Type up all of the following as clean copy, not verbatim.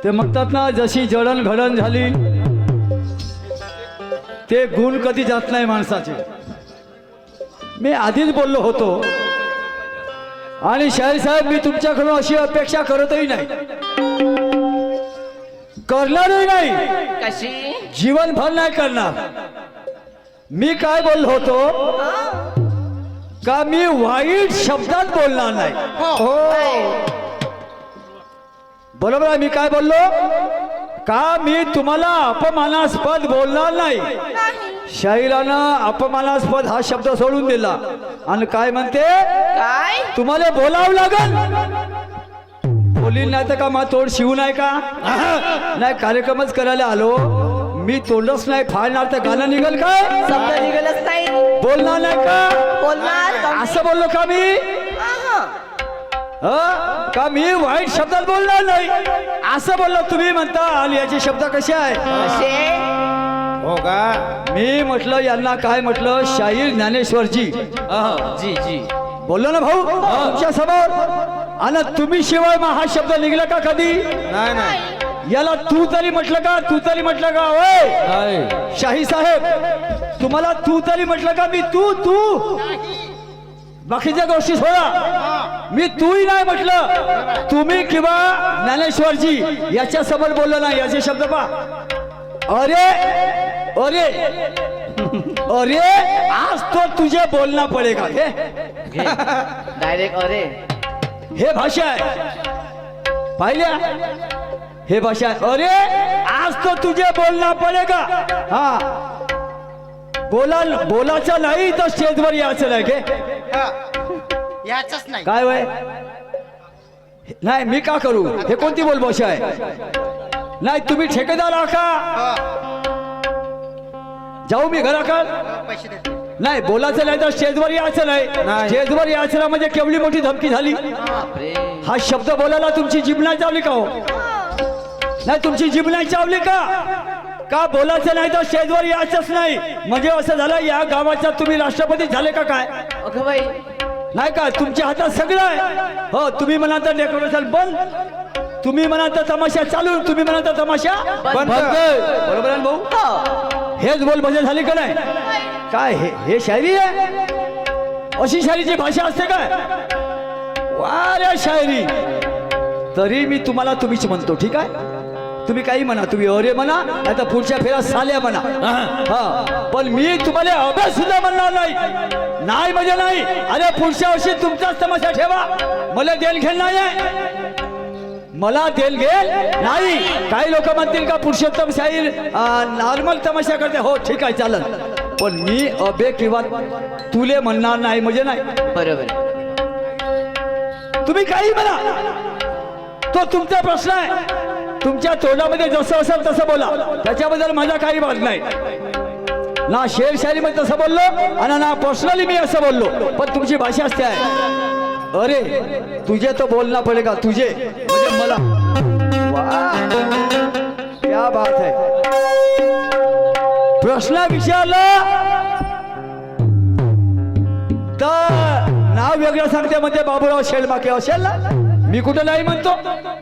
ते म्हणतात ना, जशी जडणघडण झाली ते गुण कधी जात नाही माणसाचे. मी आधीच बोललो होतो आणि शाहीर साहेब, मी तुमच्याकडून अशी अपेक्षा करतही नाही, करणारही नाही, कशी? जीवनभर नाही करणार. मी काय बोललो होतो का मी वाईट शब्दात बोलणार नाही. हो. बरोबर आहे. मी काय बोललो का मी तुम्हाला अपमानास्पद बोलणार नाही. शाहिरानं अपमानास्पद हा शब्द सोडून दिला आणि काय म्हणते, काय? तुम्हाला बोलावं लागल. बोलीन नाही तर का मा तोड शिवू नाही का? नाही, कार्यक्रमच करायला आलो. मी तोंडच नाही फाडणार तर गाणं निघल काय? शब्द निघालच नाही. बोलणार नाही का? बोलणार. असं बोललो का मी? का मी वाईट शब्दात बोलणार नाही असं बोललो. तुम्ही म्हणता आणि याचे शब्द कसे आहे? कसे? हो का? मी म्हटलं यांना काय म्हटलं, शाहीर ज्ञानेश्वरजी जी जी बोललो ना भाऊ तुमच्या समोर. आणि तुम्ही शिवाय मग हा शब्द निघला का कधी? नाही नाही. याला तू तरी म्हटलं का? तू तरी म्हटलं का? ओय शाही साहेब, तुम्हाला तू तरी म्हटलं का? मी तू तू बाकीच्या गोष्टी सोडा, मी तूही नाही म्हटलं. तुम्ही किंवा ज्ञानेश्वरजी याच्या समोर बोललो नाही. याचे शब्द पहा. अरे अरे अरे आज तो तुझे बोलना पडेगा. हे डायरेक्ट अरे. हे भाषा आहे पाहिल्या. हे भाषा आहे. अरे आज तो तुझे बोलना पडेगा. हा बोलायचं नाही तर स्टेजवर यायचं नाही. याच नाही. काय वय नाही, मी का करू? हे कोणती बोल भाषा आहे? नाही, तुम्ही ठेकेदार आहा का? जाऊ मी घराकडे? पैसे देते. नाही, बोलायचं नाही तर स्टेजवर यायचं नाही. स्टेजवर यायचं नाही म्हणजे केवढी मोठी धमकी झाली. बापरे. हा शब्द बोलायला तुमची जीभ नाही चावली का हो? नाही, तुमची जीभ नाही चावली का? का बोलायचं नाही तर स्टेजवर यायचंच नाही म्हणजे असं झालं या गावाचा तुम्ही राष्ट्रपती झाले का काय? अगं बाई. नाही का? तुमच्या हातात सगळं आहे. हो, तुम्ही म्हणा तर डेकोरेशन बंद, तुम्ही म्हणा तर तमाशा चालू, तुम्ही म्हणा तर तमाशा बंद. बरोबर आहे ना भाऊ? हेच बोल म्हणजे झाली का नाही? काय हे शायरी आहे? अशी शायरीची भाषा असते काय? वा रे शायरी. तरी मी तुम्हाला तुम्हीच म्हणतो, ठीक आहे? तुम्ही काही म्हणा, तुम्ही अरे म्हणा नाही तर पुढच्या फेरा साल्या म्हणा. हा, पण मी तुम्हाला अभ्यास सुद्धा म्हणणार नाही. नाही म्हणजे नाही. अरे पुढच्या वर्षी तुमचाच तमाशा ठेवा. मला देल घेल नाही आहे. मला देल घेल नाही. काही लोक म्हणतील का पुरुषोत्तम शाहीर नॉर्मल तमाशा करते. हो ठीक आहे, चालेल. पण मी अबे किंवा तुले म्हणणार नाही म्हणजे नाही. बरोबर. तुम्ही काही म्हणा, तो तुमचा प्रश्न आहे. तुमच्या तोंडामध्ये जसं असेल तसं बोला, त्याच्याबद्दल माझा काही भाग नाही. ना शेर शायरीमध्ये तसं बोललो आणि ना पर्सनली मी असं बोललो. पण तुमची भाषा असते आहे, अरे तुझे तो बोलना पडेगा. तुझे म्हणजे मला. वाह, क्या बात है. प्रश्न विचारला तर नाव वेगळं सांगते म्हणजे बाबूराव शेळमाके असेल ना. मी कुठं नाही म्हणतो.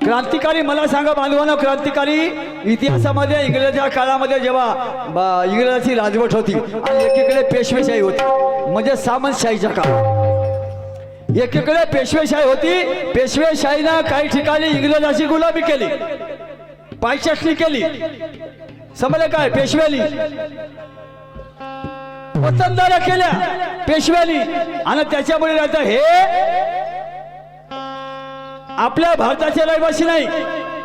क्रांतिकारी मला सांगा बांधवांनो, क्रांतिकारी इतिहासामध्ये इंग्रजाच्या काळामध्ये जेव्हा इंग्रजाची राजवट होती आणि एकीकडे पेशवेशाही होती म्हणजे सामंतशाहीच्या काळात, एकीकडे पेशवेशाही होती. पेशवेशाहीनं काही ठिकाणी इंग्रजाची गुलामी केली, पायचटणी केली. समजलं काय? पेशव्यानी वतनदाऱ्या केल्या पेशव्यानी. आणि त्याच्यामुळे आता हे आपल्या भारताचे रहिवासी नाही.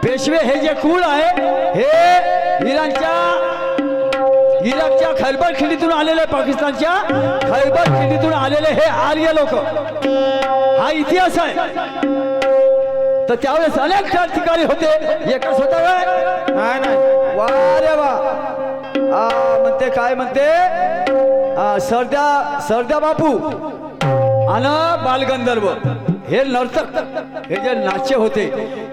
पेशवे हे जे कुळ आहे हे इराकच्या खैबर खिंडीतून आलेले, पाकिस्तानच्या खैबर खिंडीतून आलेले हे आर्य लोक. हा इतिहास आहे. तर त्यावेळेस अनेक क्रांतिकारी होते. एकच होता काय? नाही नाही. वा रे वा. म्हणते काय म्हणते, सरद्या बापू आणि बालगंधर्व हे नर्तक, हे जे नाचे होते,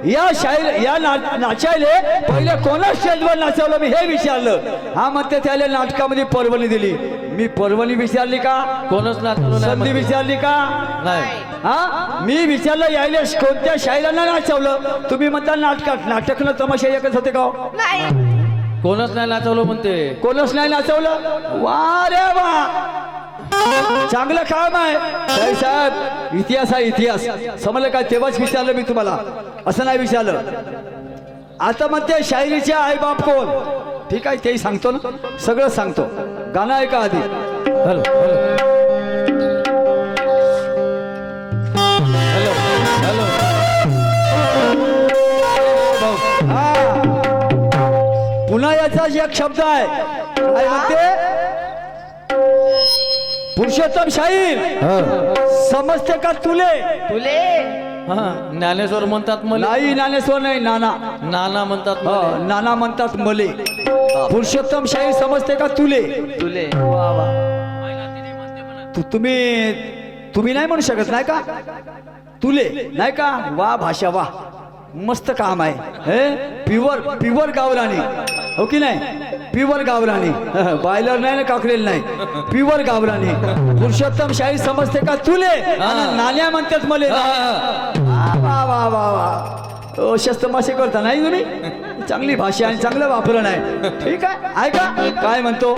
या नाचायले पहिले कोणा स्टेजवर नाचवलं मी हे विचारलं. हा म्हणते त्याला नाटकामध्ये पर्वणी दिली. मी पर्वणी विचारली का? कोणच नाचवलं नाही. संधी विचारली का? नाही. हा मी विचारलं यायला कोणत्या शायरांना नाचवलं तुम्ही म्हणता नाटक न तमाशा एकच होते का हो? नाही कोणच नाही नाचवलं म्हणते. कोणच नाही नाचवलं वा रे वा चांगलं काम आहे साहेब इतिहास आहे इतिहास समजलं काय तेव्हाच विचारलं मी तुम्हाला असं नाही विचारलं आता म्हणते शायरीचे आई बाप कोण ठीक आहे तेही सांगतो ना सगळं सांगतो गाणं ऐका आधी हॅलो हॅलो हॅलो हॅलो हा पुन्हा याचा एक शब्द आहे काय म्हणते पुरुषोत्तम शाहीर समजते का तुले तुले हा ज्ञानेश्वर म्हणतात मला. नाही ज्ञानेश्वर नाही नाना नाना म्हणतात मला. नाना म्हणतात मले पुरुषोत्तम शाहीर समजते का तुले तुले वा वा तुम्ही नाही म्हणू शकत नाही का तुले नाही का वा भाषा वा मस्त काम आहे हे प्युअर गावरानी हो की नाही प्युअर गावरानी बायलर नाही ना काकडेल नाही प्युअर गावरानी पुरुषोत्तम शाहीर समजते का तुले आणि नाण्या म्हणतात मले वा वा वा वा शस्त मासे करता नाही तुम्ही चांगली भाषा आणि चांगलं वापरण आहे ठीक आहे ऐका काय म्हणतो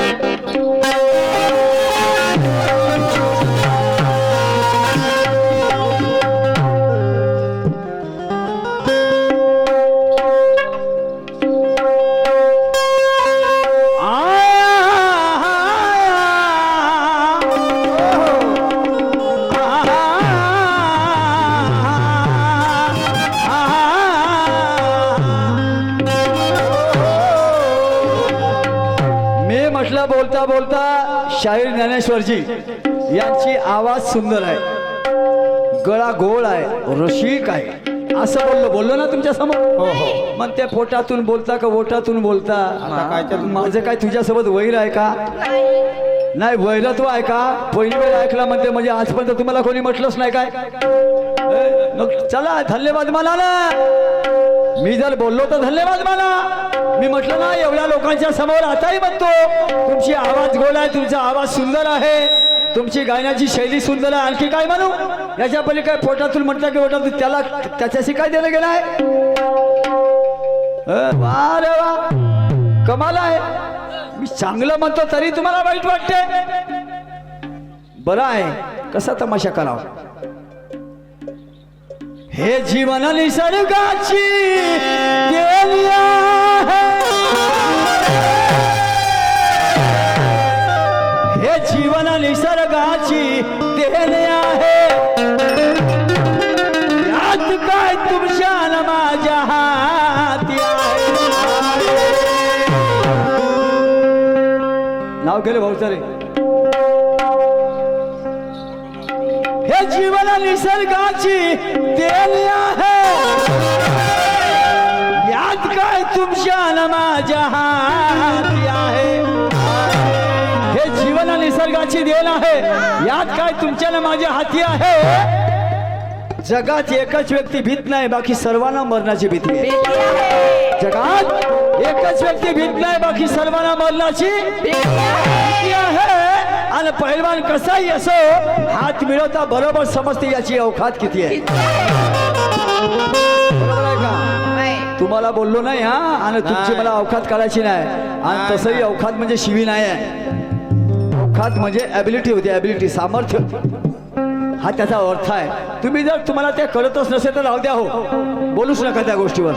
बोलता बोलता शाहीर ज्ञानेश्वरजी यांची आवाज सुंदर आहे गळा गोळ आहे रसिक आहे असं बोललो ना तुमच्या समोर हो हो मग त्या पोटातून बोलता का ओठातून बोलता माझं काय तुझ्यासोबत वैर आहे का नाही वैरत्व आहे का पहिली वेळ ऐकला म्हणते म्हणजे आजपर्यंत तुम्हाला कोणी म्हटलंच नाही काय मग चला धन्यवाद मला ना मी जर बोललो तर धन्यवाद मला मी म्हटलं ना एवढ्या लोकांच्या समोर आताही म्हणतो तुमची आवाज गोड आहे तुमचा आवाज सुंदर आहे तुमची गायनाची शैली सुंदर आहे आणखी काय म्हणू याच्या पहिले काय पोटातून म्हटलं की पोटातून त्याला त्याच्याशी काय दिलं गेलं आहे वा रे वा कमाल आहे मी चांगलं म्हणतो तरी तुम्हाला वाईट वाटते बरं आहे कसा तमाशा करावा हे जीवन निसर्गाची देणी आहे हे जीवन निसर्गाची देणी आहे यात काय तुमच्या न माझ्या हाती आहे नाव केलं भाऊ सारे हे जीवन निसर्गाची देणी आहे यात काय तुमच्या न माझ्या हाती आहे हे जीवन निसर्गाची देण आहे यात काय तुमच्या न माझ्या हाती आहे जगात एकच व्यक्ती भीत नाही बाकी सर्वांना मरणाची भीती आहे जगात एकच व्यक्ती भीत नाही बाकी सर्वांना मरणाची भीती आहे आणि पहिलवान कसाही असो हात मिळवता बरोबर समजते याची अवकात किती आहे बरोबर आहे का तुम्हाला बोललो नाही हा आणि तुमची मला अवकात काढायची नाही आणि तसंही अवकात म्हणजे शिवी नाही आहे अवकात म्हणजे ॲबिलिटी होती ॲबिलिटी सामर्थ्य हा त्याचा अर्थ आहे तुम्ही जर तुम्हाला ते कळतच नसेल तर राहू द्या हो बोलूच नका त्या गोष्टीवर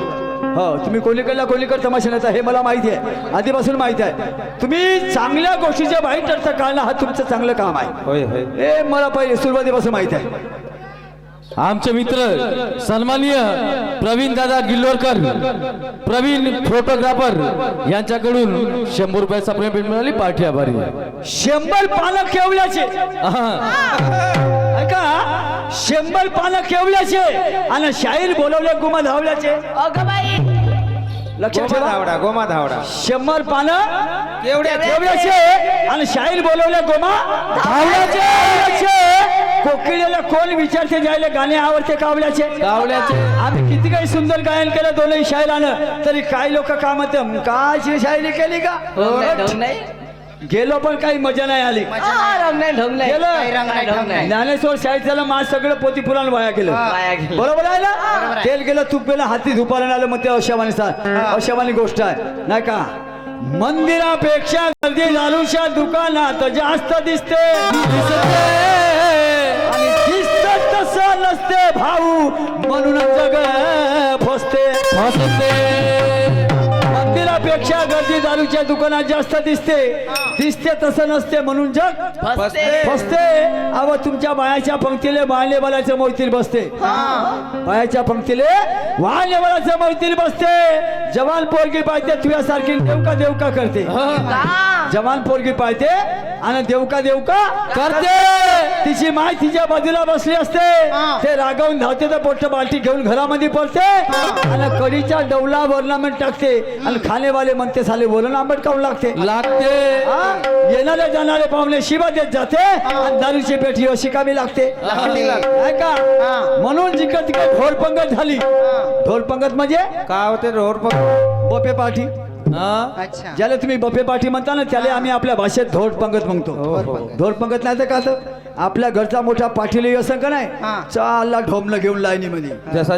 हो तुम्ही कोणीकडे तमाशा नेता हे मला माहिती आहे आधीपासून माहिती आहे तुम्ही चांगल्या गोष्टीच्या वाईट अर्थ काढणं हा तुमचं चांगलं काम आहे होय होय हे मला पहिले सुरुवातीपासून माहिती आहे आमचे मित्र सन्माननीय प्रवीण दादा गिल्लोरकर प्रवीण फोटोग्राफर यांच्याकडून 100 रुपयाचा प्रेम मिळाली पाठी आभारी 100 पानं केवल्याचे ऐका 100 पानं केवल्याचे आणि शाहीर बोलवले गुमा धावल्याचे अगं बाई लक्षात गोमा ठेवा धावडा गोमा धावडा 100 पानं केवल्याचे आणि शाहीर बोलवले गोमा धावल्याचे कोकिळेला कोण विचारते जायला गाणे आवडते कावल्याचे आम्ही किती काही सुंदर गायन केलं दोनही शायरानं तरी काही लोक का म्हणते काची शायरी केली का नाही गेलो पण काही मजा नाही आली गेलं ज्ञानेश्वर शाळेत मा सगळं पोती पुराण वाया गेलं बरोबर आहे ना तेल गेलं तूप गेलं हाती धुपाला आलं मग ते अशावानी गोष्ट आहे नाही का मंदिरापेक्षा गर्दी दारूच्या दुकानात जास्त दिसते आणि दिसत तसं नसते भाऊ म्हणून जग फसते मंदिरापेक्षा गर्दी दारूच्या दुकानात जास्त दिसते तसं नसते म्हणून जग फसते अव तुमच्या बायाच्या पंक्तीले वाहने बालाचं मोयतील बसते बायाच्या पंक्तीले वाहने बालाचं मोयतील बसते जवान पोरगी पाहिजे तुझ्यासारखी देवका करते जवान पोरगी पाहिजे आणि देवका करते तिची माय तिच्या बाजूला बसली असते ते रागावून धावते तर पोट बाल्टी घेऊन घरामध्ये पडते आणि कढीच्या डवला वरणामन टाकते आणि खाणेवाले म्हणते साले वरण आंबट काऊन लागते येणारे जाणारे पाहुणे शिवा देत जाते आणि दारूची पेटी अशी कामी लागते का म्हणून जिकडे तिकडे ढोलपंगत झाली ढोलपंगत म्हणजे का होते बफे पार्टी ज्याला तुम्ही बफे पार्टी म्हणता ना त्याला आम्ही आपल्या भाषेत धोड पंगत म्हणतो धोड पंगत नाही तर का तर आपल्या घरचा मोठा पाटील असं का नाही चालला ढोमलं घेऊन लाईनीमध्ये जसा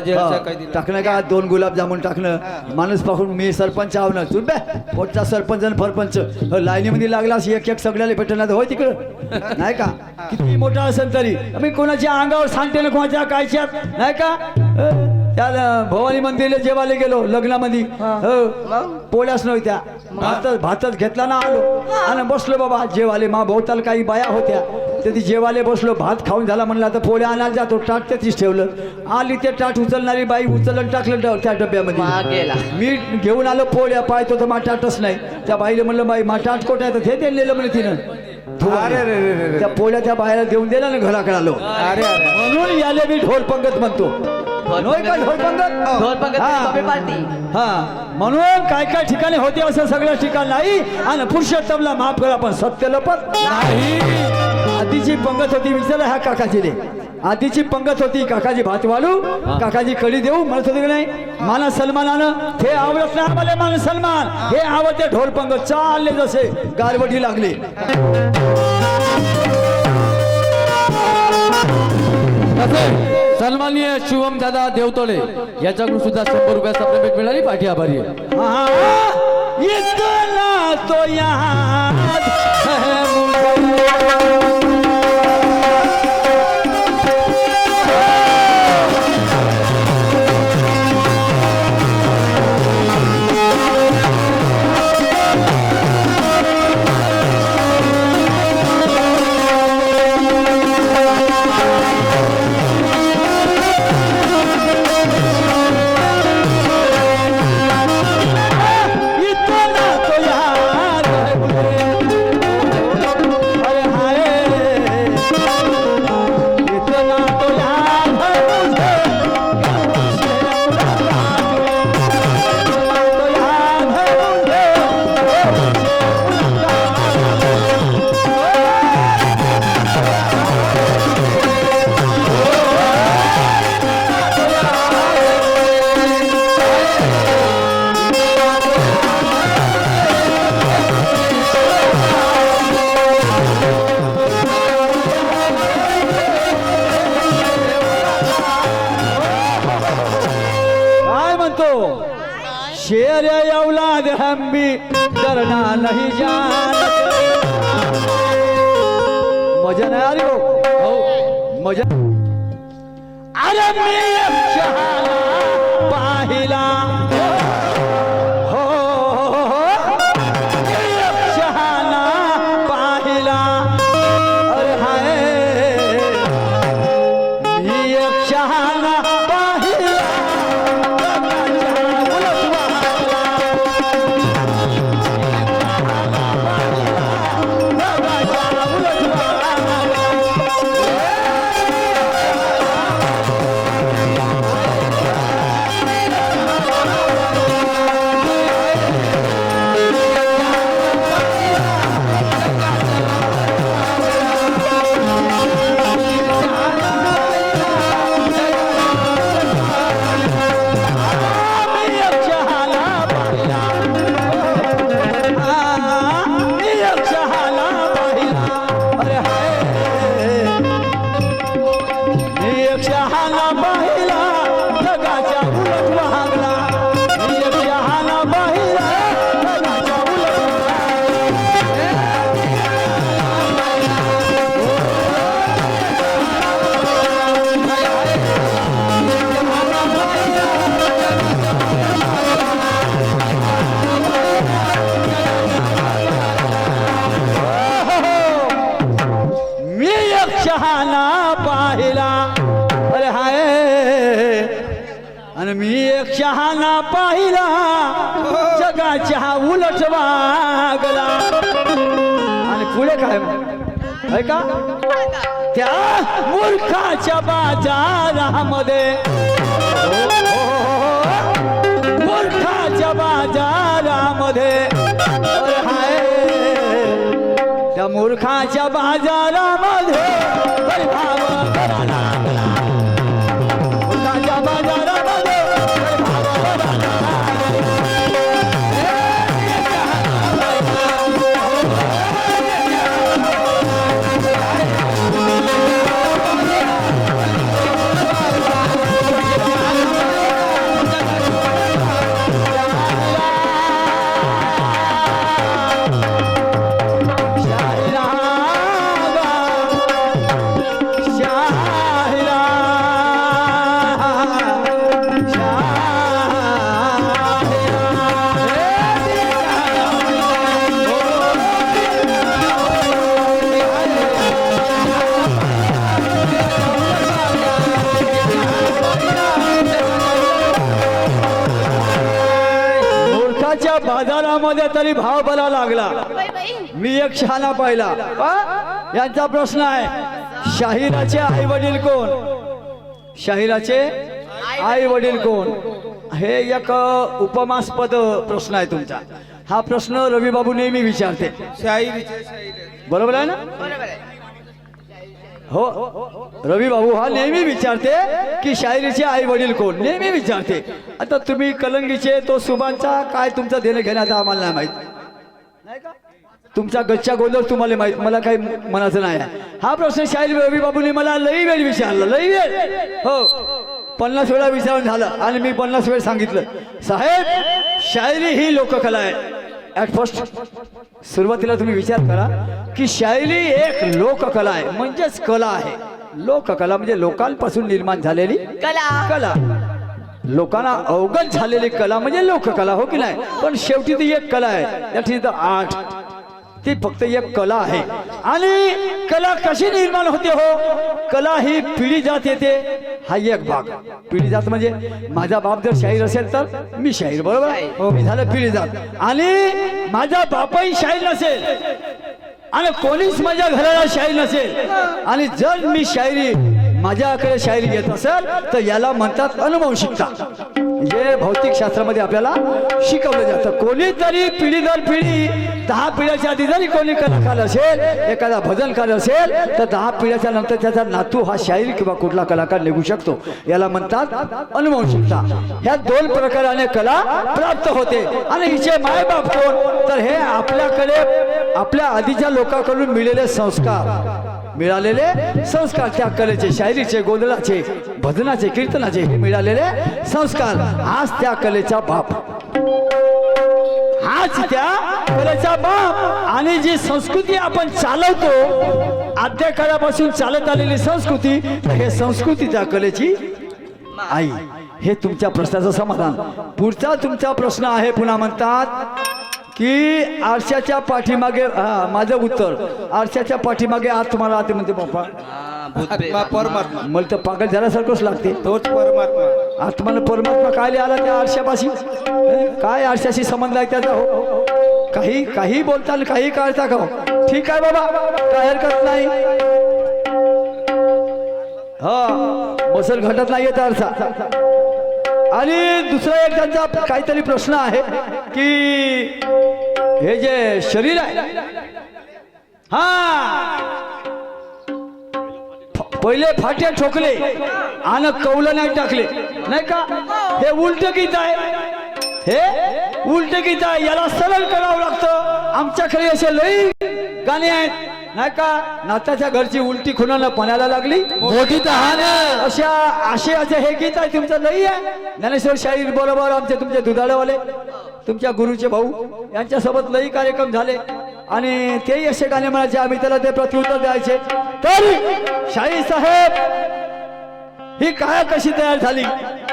टाकणं का 2 गुलाबजामुन टाकणं माणूस पाहून मी सरपंच आवणार चुन बे पोटचा सरपंच आणि फरपंच लाईनीमध्ये लागला एक सगळ्याला भेटणार होय तिकडं नाही का किती मोठा असेल तरी आम्ही कोणाच्या अंगावर सांगते ना कोणाच्या कायच्यात नाही का त्याला भवानी मंदिरला जेवायला गेलो लग्नामध्ये पोळ्याच नव्हत्या भातच घेतला ना आलो आणि बसलो बाबा जेवाले मा भोवताल काही बाया होत्या तर ती जेवाले बसलो भात खाऊन झाला म्हणला तर पोळ्या आणायला जातो टाट तेच ठेवलं आली ते टाट उचलणारी बाई उचलून टाकलं त्या डब्यामध्ये मी घेऊन आलो पोळ्या पाहतो तर मा टाटच नाही त्या बाईला म्हणलं बाई मा टाट कोट आहे तर ते दिलेलं म्हणे तिनं त्या पोळ्या त्या बाहेर देऊन दिला ना घराकडे आलो म्हणून याले मी ढोल पंगत म्हणतो म्हणून काय काय ठिकाणी होते असं सगळं ठिकाण नाही आणि पुरुषोत्तमला माफ करा पण सत्य लपत नाही आधीची पंगत होती विचारलं ह्या काकाजीले आधीची पंगत होती काकाजी भात वाढू काकाजी कडी देऊ म्हणत होते की नाही मान सन्मानानं हे आवडत नाही आम्हाला मान सन्मान हे आवडते ढोल पंगत चालले जसे गारवडी लागली सन्माननीय शिवम दादा देवतोडे याच्याकडून सुद्धा 100 रुपयाचा पेमेंट मिळाली पाठी आभारी आहे इतना तो याद शेर औलाद हम भी डरना नहीं जान मजा नाही आली हो मजा अरे मी शहाणा पाहिला हो शहाणा पाहिला अरे हाय मी एक शहाणा पाहिला पाहिला जगाच्या उलट वागला. आणि पुढे काय मग आहे का त्या मूर्खाच्या बाजारामध्ये मूर्खाच्या बाजारामध्ये अरे हाय त्या मूर्खाच्या बाजारामध्ये अरे भाव करा लागला. मूर्खाच्या बाजारामध्ये अरे भाव करा लागला. मूर्खाच्या बाजारामध्ये तरी भाव बरा लागला. बाई बाई मी एक शहाणा पाहिला. यांचा प्रश्न आहे शाहिराचे आई वडील कोण. शाहिराचे आई वडील कोण हे एक उपमास्पद प्रश्न आहे तुमचा. हा प्रश्न रवी बाबू नेहमी विचारते. शाहिरीचे शाहीर. बरोबर आहे ना. बरोबर आहे. हो रवी बाबू हा नेहमी विचारते की शाहिरीचे आई वडील कोण. नेहमी विचारते. आता तुम्ही कलंगीचे तो सुभानचा काय तुमचं देणं घेण्याचं आम्हाला नाही माहित. तुमचा गच्चा गोंधळ तुम्हाला माहित. मला काही मनाचं नाही आहे. हा प्रश्न शाहीर रवी बाबूंनी मला लई वेळ विचारला. लई वेळ हो 50 वेळा विचारून झालं आणि मी 50 वेळ सांगितलं साहेब शायरी ही लोककला आहे. ॲट फर्स्ट सुरुवातीला तुम्ही विचार करा की शायरी एक लोककला आहे. म्हणजेच कला आहे. लोककला म्हणजे लोकांपासून निर्माण झालेली कला. कला. लोकांना अवगत झालेली कला म्हणजे लोककला. हो की नाही. पण शेवटी ती एक कला आहे. That is the art. ती फक्त एक कला आहे. आणि कला कशी निर्माण होते हो. कला ही पिढी जात येते. हा एक भाग. पिढी जात म्हणजे माझा बाप जर शाहीर असेल तर मी शाहीर. बरोबर हो मी झालं पिढी जात. आणि माझा बापही शाहीर नसेल आणि कोणीच माझ्या घराला शाहीर नसेल आणि जर मी शायरी माझ्याकडे शायरी घेत असेल तर याला म्हणतात अनुवंशिकता. जे भौतिक शास्त्रामध्ये आपल्याला शिकवलं जातं. कोणीतरी पिढी दर पिढी 10 पिढ्याच्या आधी जरी कोणी कलाकार असेल एखादा भजनकार असेल तर 10 पिढ्याच्या नंतर त्याचा नातू हा शाहीर किंवा कुठला कलाकार निघू शकतो. याला म्हणतात अनुवंशिकता. ह्या 2 प्रकाराने कला प्राप्त होते. आणि हिचे मायबाप कोण तर हे आपल्याकडे आपल्या आधीच्या लोकांकडून मिळालेले संस्कार त्या कलेचे शायरीचे गोंधळाचे भजनाचे कीर्तनाचे हे मिळालेले संस्कार. हाच त्या कलेचा बाप. हाच त्या कलेचा बाप. आणि जी संस्कृती आपण चालवतो आद्य काळापासून चालत आलेली संस्कृती हे संस्कृती त्या कलेची आई. हे तुमच्या प्रश्नाचं समाधान. पुढचा तुमचा प्रश्न आहे. पुन्हा म्हणतात की आरशाच्या पाठीमागे माझं उत्तर आरशाच्या पाठीमागे आत तुम्हाला आते म्हणते बाप्पा आत्मा परमात्मा. मला तर पागल झाल्यासारखंच लागते. तोच परमात्मा. आत्मानं परमात्मा काय आला त्या आरशापाशी. काय आरशाशी संबंध आहे त्याचा. हो काही बोलता काही काढता का. ठीक आहे बाबा काय हरकत नाही. हा बसल घटत नाही येत आरसा. आणि दुसरा एक त्यांचा काहीतरी प्रश्न आहे की हे जे शरीर आहे हा पहिले फाटे ठोकले आणि कौलं नाही टाकले नाही का. हे उलट गीत आहे. हे उलट गीत आहे. याला सरळ करावं लागतं. आमच्याकडे असे लई गाणे आहेत नाही का. नाताच्या घरची उलटी खुणाला पणाला लागली मोठी तहान. असे हे गीत आहे तुमचं लई आहे. ज्ञानेश्वर शाहीर बरोबर आमचे तुमचे दुधाळेवाले तुमच्या गुरुचे भाऊ यांच्यासोबत लई कार्यक्रम झाले आणि तेही असे गाणे म्हणायचे. आम्ही त्याला ते प्रत्युत्तर द्यायचे. तर शाहीर साहेब ही काय कशी तयार झाली.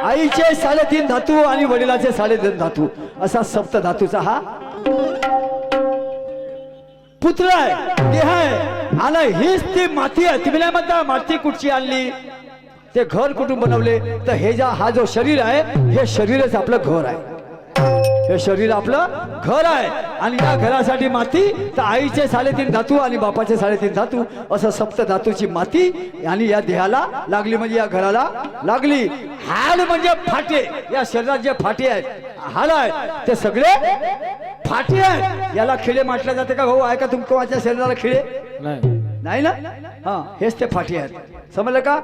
आईचे 3.5 धातू आणि वडिलाचे 3.5 धातू असा सप्त धातूचा हा पुत्र आहे. देह आहे. आणि हीच ती माती आहे. तुम्ही नाही म्हणता माती कुठची आणली ते घर कुठून बनवले तर हे हा जो शरीर आहे हे शरीरच आपलं घर आहे. हे शरीर आपलं घर आहे आणि या घरासाठी माती तर आईचे 3.5 धातू आणि बापाचे 3.5 धातू असं सप्त धातूची माती आणि या देहाला लागली म्हणजे या घराला लागली. हाड म्हणजे फाटे, या शरीरात जे फाटे आहेत हाड आहेत ते सगळे फाटे आहेत. याला खिळे म्हटलं जाते का भाऊ? आहे का तुमच्या शरीराला खिळे? नाही ना. हा हेच ते फाटे आहेत, समजलं का?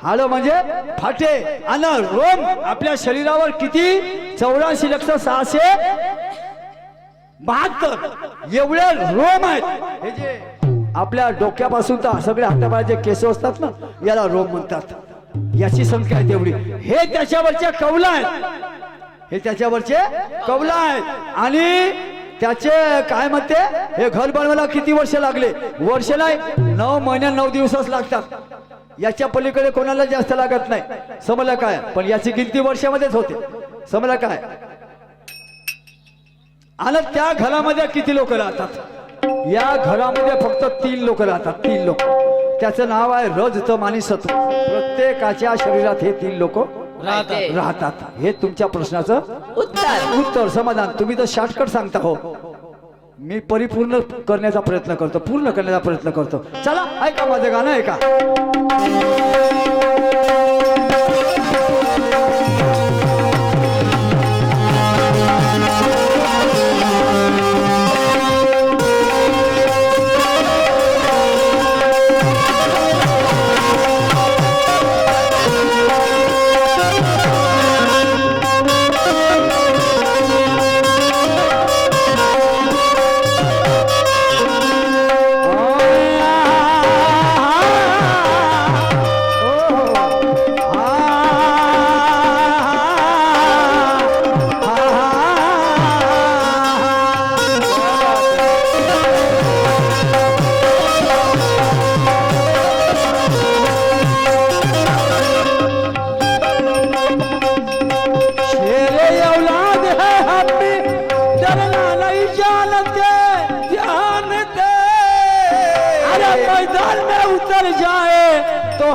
हाड म्हणजे फाटे. आणि रोम आपल्या शरीरावर किती? 84,672 एवढे रोम आहेत. हे जे आपल्या डोक्यापासून तर सगळे हातापायाचे केस असतात ना, याला रोम म्हणतात. याची संख्या आहे तेवढी. हे त्याच्यावरचे कवला आहेत, हे त्याच्यावरचे कवला आहेत. आणि त्याचे काय म्हणते, हे घर बनवायला किती वर्ष लागले? वर्ष नाही, 9 महिने 9 दिवसच लागतात. याच्या पलीकडे कोणाला जास्त लागत नाही, समजलं काय? पण याची गिनती वर्षामध्येच होते, समजलं काय? आणि त्या घरामध्ये किती लोक राहतात? या घरामध्ये फक्त 3 लोक राहतात, 3 लोक. त्याचं नाव आहे रज, तम आणि सत्व. प्रत्येकाच्या शरीरात हे 3 लोक राहतात. हे तुमच्या प्रश्नाचं उत्तर समाधान. तुम्ही तर शॉर्टकट सांगता हो, मी परिपूर्ण करण्याचा प्रयत्न करतो, पूर्ण करण्याचा प्रयत्न करतो. चला ऐका माझं गाणं ऐका.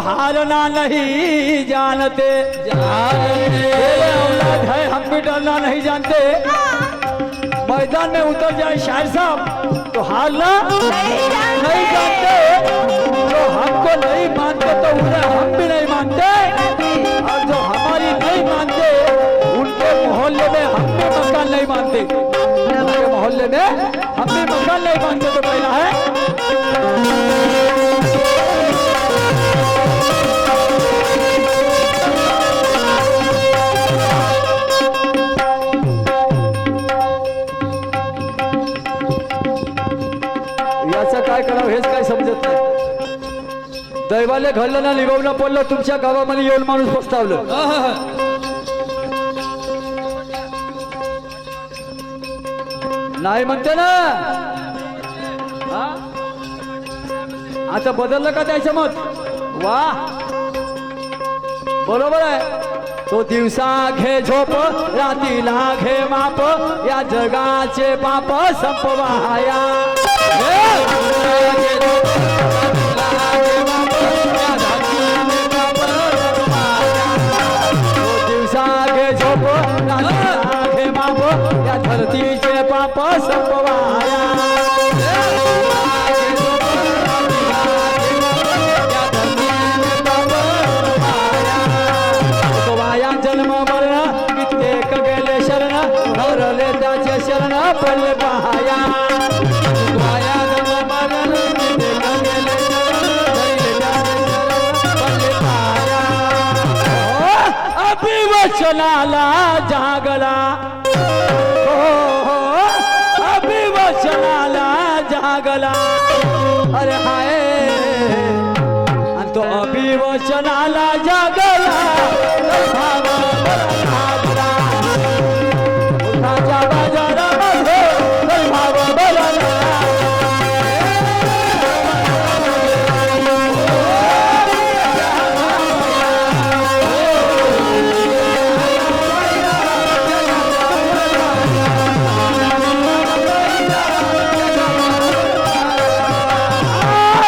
हारना नहीं जानते, औलाद है हम भी डरना नहीं जानते. मैदान में उतर जाए शायर साहब तो हारना नहीं जानते. जो हमको नहीं मानते तो उन्हें हम भी नहीं मानते, और जो हमारी नहीं मानते उनके मोहल्ले में हम भी मकान नहीं मानते. उनके मोहल्ले में हम भी मकान नहीं मानते. तो पहला है काय करावं हेच काय समजत नाही. दैवाले घडलं ना, निभावलं पडलं, तुमच्या गावामध्ये येऊन माणूस पस्तावलं. नाही म्हणते ना. आता बदललं का त्याचं मत? वा बरोबर आहे. तो दिवसा घे झोप, रातीला घे माप, या जगाचे पाप संपवाया. दिवसा घे झोप, रातीला घे माप, या धरतीचे पाप संपवाया. जन्म मरण कित्येक गेले शरण, हरले त्याचे शरण पडले पहाया. जन्म मरण कित्येक गेले शरण, हरले त्याचे शरण पडले पहाया. अभिवचनाला जागला, अभिवचनाला जागला. अरे हाय, आणि तो अभिवचनाला जागला. बाजारामध्ये भाव बदलला.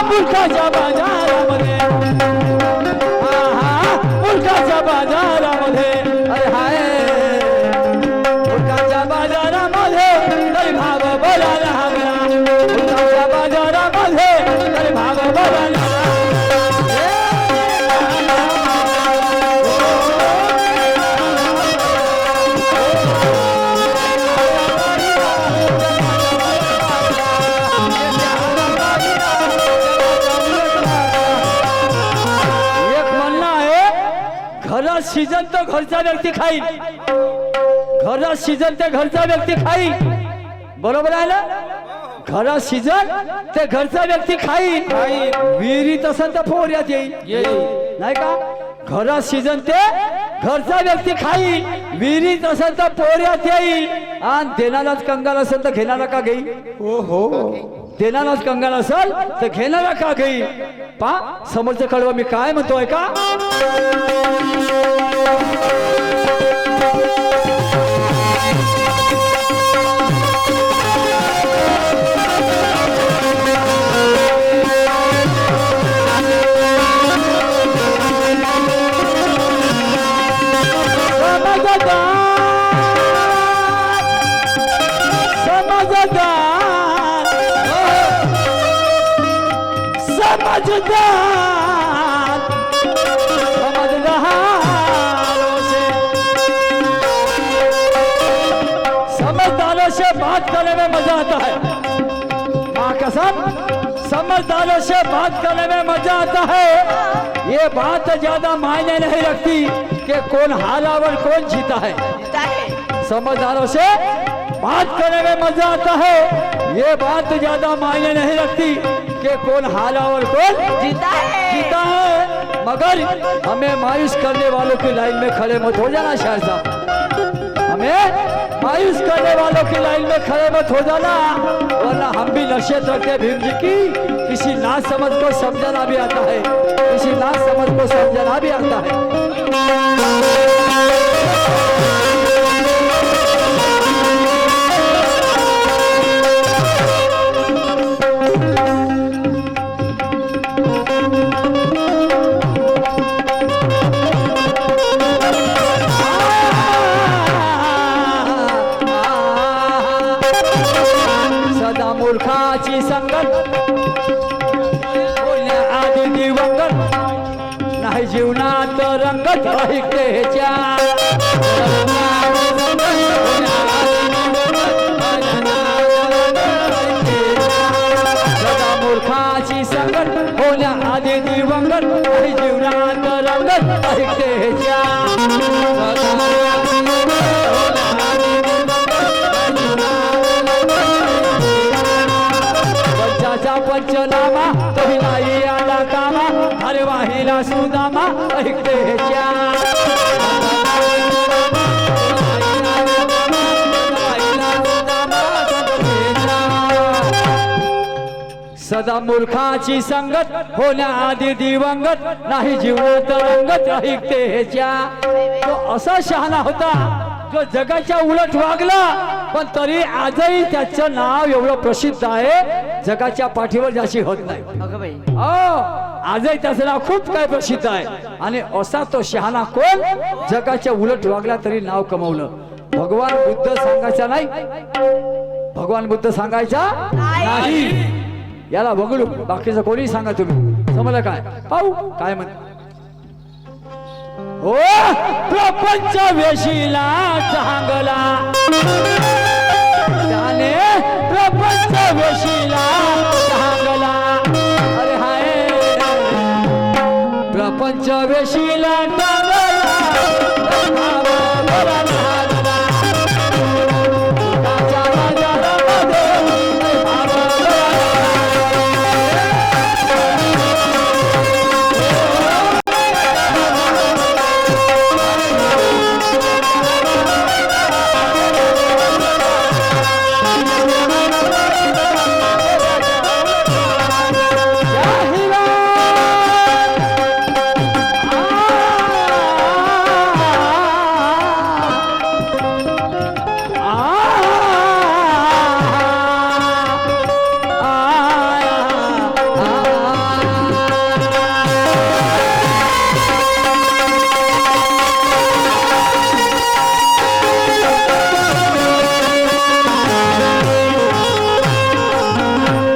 मुलखाच्या बाजारामध्ये, मुलखाच्या बाजारामध्ये. अरे हाय, मुलखाच्या बाजारामध्ये सीजन तो घरचा व्यक्ती खाईल, घरात सीजन ते घरचा व्यक्ती खाईल, बरोबर आहे ना? घरात सीजन ते घरचा व्यक्ती खाईल, विहिरीत असेल तर पोहऱ्यात येईल, नाही का? घरात सीजन ते घरचा व्यक्ती खाईल, विहिरीत असेल तर पोहऱ्यात येईल, आणि देणाराच कंगाल असेल तर घेणारा का घेईल? हो हो देणाराच कंगाल असेल तर घेणारा का घेईल? पा समोरचं कळवा मी काय म्हणतोय का? समझदारों से बात करने में मजा आता है, माँ कसम, समझदारों से बात करने में मजा आता है। ये बात ज्यादा मायने नहीं रखती कि कौन हारा और कौन जीता है। जीता है। समझदारों से बात करने में मजा आता है, ये बात ज्यादा मायने नहीं रखती कि कौन हारा और कौन जीता है। जीता है। मगर हमें मायूस करने वालों की लाइन में खड़े मत हो जाना शायर साहब, हमें मायूस करने वालों की लाइन में खड़े मत हो जाना, वरना हम भी नसीहत रखते भीम जी की, किसी ना समझ को समझना भी आता है, किसी ना समझ को समझना भी आता है। सदा मूर्खाची संगत बोलण्या आधी दिवंगत, नाही जीवनात रंगत ऐकतेच्या। सदा मूर्खाची संगत होण्या आधी दिवंगत, नाही जीवनात रंगत ऐकतेच्या। पंचनामा तोही नाही आला कामा, अरे वाहिला सुदामा ऐकतेच्या। सदा मूर्खाची संगत होण्याआधी दिवंगत, नाही जीवनात रंगत ऐकतेच्या। तो असा शहाणा होता जो जगाच्या उलट वागला, पण तरी आजही त्याचं नाव एवढं प्रसिद्ध आहे, जगाच्या पाठीवर जाशी होत नाही। अगं बाई, आजही त्याचं नाव खूप काय प्रसिद्ध आहे, आणि असा तो शहाणा कोण, जगाच्या उलट वागला तरी नाव कमवलं। भगवान बुद्ध सांगायचा नाही, भगवान बुद्ध सांगायचा नाही, याला वगळू बाकीचं कोणी सांगा तुम्ही, समजलं काय? पाहू काय म्हणत। ओ प्रपंच वेशीला चांगला, त्याने प्रपंच वेशीला चांगला, अरे हाय प्रपंच वेशी